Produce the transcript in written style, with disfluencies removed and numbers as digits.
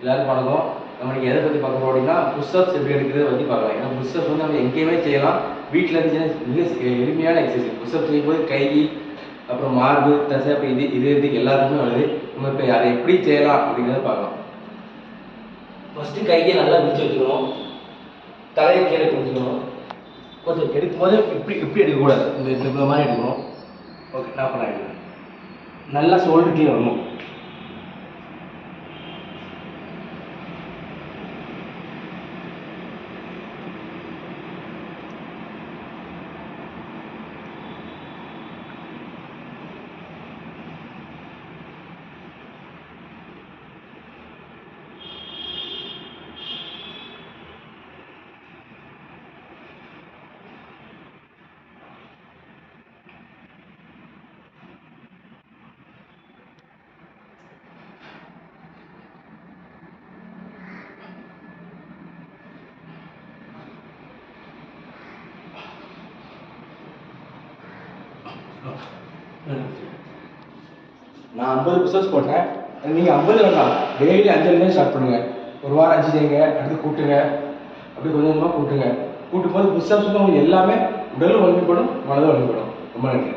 எல்லாருக்கும் வணக்கம். நம்ம இன்றைக்கி எதை பற்றி பார்க்க போகிறோம் அப்படின்னா புஷ்அப்ஸ் எப்படி எடுக்கிறத பற்றி பார்க்கலாம். ஏன்னா புஷ்அப்ஸ் வந்து நம்ம எங்கேயுமே செய்யலாம். வீட்டில் இருந்துச்சுன்னா மிக எளிமையான எக்ஸசைஸ். புஷ்அப் செய்யும்போது கை, அப்புறம் மார்பு, தசை, அப்போ இது எல்லாத்துக்குமே வருது. நம்ம இப்போ அதை எப்படி செய்யலாம் அப்படிங்கிறத பார்க்கலாம். ஃபஸ்ட்டு கையை நல்லா விரிச்சு வச்சுக்கணும். தலையை கீழே குடிச்சுக்கணும். கொஞ்சம் எடுக்கும்போது இப்படி எடுக்கக்கூடாது. இந்த மாதிரி எடுக்கணும். ஓகே, நான் பண்ண எடுக்கிறேன். நல்லா ஷோல்டர் கீழே வரணும். நான் 50 புஷ்அப்ஸ் போட்டேன். நீங்கள் 50 வேண்டாம், டெய்லி 5 ஸ்டார்ட் பண்ணுங்கள். ஒரு வாரம் 5 செய்யுங்க, அடுத்து கூட்டுங்க, அப்படி கொஞ்சம் கொஞ்சமாக கூட்டுங்க. கூட்டும் போது புஷ்அப்ஸ் வந்து உங்களுக்கு எல்லாமே உடலும் வலிமைப்படும், மனதும் வலிமைப்படும். ரொம்ப நன்றி.